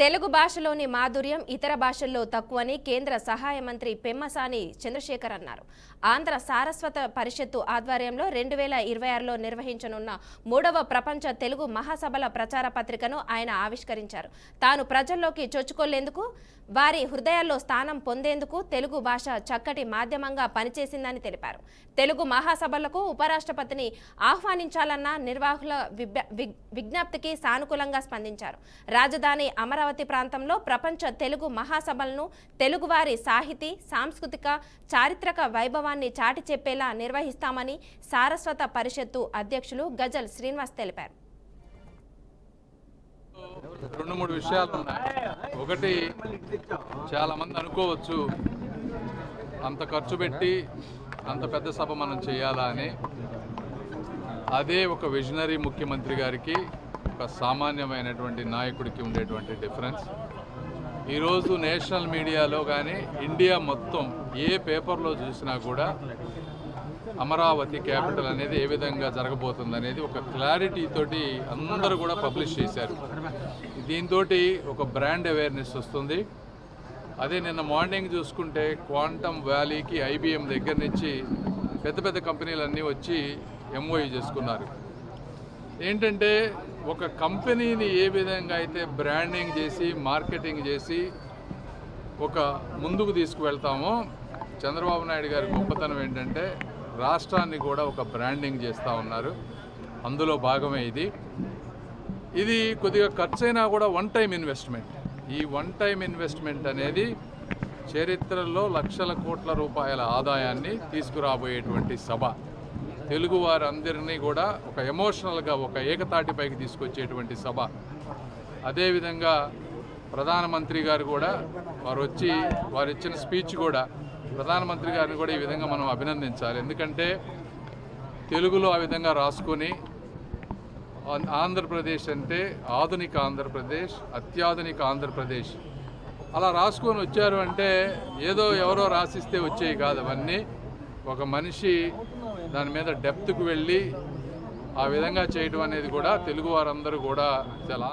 తెలుగు భాషలోని మాధుర్యం ఇతర భాషల్లో తక్కువని కేంద్ర సహాయ మంత్రి పెమ్మసాని చంద్రశేఖర్ అన్నారు. ఆంధ్ర సారస్వత పరిషత్తు ఆధ్వర్యంలో 2026లో నిర్వహించనున్న 3వ ప్రపంచ తెలుగు మహాసభల ప్రచార పత్రికను ఆయన ఆవిష్కరించారు. తాను ప్రజల్లోకి చొచ్చుకోలేందుకు, వారి హృదయాల్లో స్థానం పొందేందుకు తెలుగు భాష చక్కటి మాధ్యమంగా పనిచేసిందని తెలిపారు. తెలుగు మహాసభలకు ఉపరాష్ట్రపతిని ఆహ్వానించాలన్న నిర్వాహకుల విజ్ఞప్తికి సానుకూలంగా స్పందించారు. రాజధాని అమరావతి ప్రాంతంలో ప్రపంచ తెలుగు మహాసభలను తెలుగువారి సాహితీ, సాంస్కృతిక, చారిత్రక వైభవాన్ని చాటి చెప్పేలా నిర్వహిస్తామని సారస్వత పరిషత్తు అధ్యక్షులు గజల్ శ్రీనివాస్ తెలిపారు. 2-3 విషయాలు ఉన్నాయి. ఒకటి, చాలా మంది అనుకోవచ్చు అంత ఖర్చు పెట్టి అంత పెద్ద సభ మనం చేయాలా అని. అదే ఒక విజనరీ ముఖ్యమంత్రి గారికి, ఒక సామాన్యమైనటువంటి నాయకుడికి ఉండేటువంటి డిఫరెన్స్. ఈరోజు నేషనల్ మీడియాలో కానీ ఇండియా మొత్తం ఏ పేపర్లో చూసినా కూడా అమరావతి క్యాపిటల్ అనేది ఏ విధంగా జరగబోతుంది అనేది ఒక క్లారిటీ తోటి అందరూ కూడా పబ్లిష్ చేశారు. దీంతో ఒక బ్రాండ్ అవేర్నెస్ వస్తుంది. అదే నిన్న మార్నింగ్ చూసుకుంటే క్వాంటమ్ వ్యాలీకి IBM దగ్గర నుంచి పెద్ద పెద్ద కంపెనీలన్నీ వచ్చి MOU చేసుకున్నారు. ఏంటంటే ఒక కంపెనీని ఏ విధంగా అయితే బ్రాండింగ్ చేసి, మార్కెటింగ్ చేసి ఒక ముందుకు తీసుకువెళ్తామో, చంద్రబాబు నాయుడు గారి గొప్పతనం ఏంటంటే రాష్ట్రాన్ని కూడా ఒక బ్రాండింగ్ చేస్తూ ఉన్నారు. అందులో భాగమే ఇది కొద్దిగా ఖర్చైనా కూడా వన్ టైం ఇన్వెస్ట్మెంట్. ఈ వన్ టైం ఇన్వెస్ట్మెంట్ అనేది చరిత్రలో లక్షల కోట్ల రూపాయల ఆదాయాన్ని తీసుకురాబోయేటువంటి సభ. తెలుగు వారందరినీ కూడా ఒక ఎమోషనల్గా ఒక ఏకతాటిపైకి తీసుకొచ్చేటువంటి సభ. అదేవిధంగా ప్రధానమంత్రి గారు కూడా వారు ఇచ్చిన స్పీచ్ కూడా, ప్రధానమంత్రి గారిని కూడా ఈ విధంగా మనం అభినందించాలి. ఎందుకంటే తెలుగులో ఆ విధంగా రాసుకొని ఆంధ్రప్రదేశ్ అంటే ఆధునిక ఆంధ్రప్రదేశ్, అత్యాధునిక ఆంధ్రప్రదేశ్ అలా రాసుకొని వచ్చారు అంటే ఏదో ఎవరో రాసిస్తే వచ్చేవి కాదు. అవన్నీ ఒక మనిషి దాని మీద డెప్త్కు వెళ్ళి ఆ విధంగా చేయడం అనేది కూడా తెలుగు వారందరూ కూడా చాలా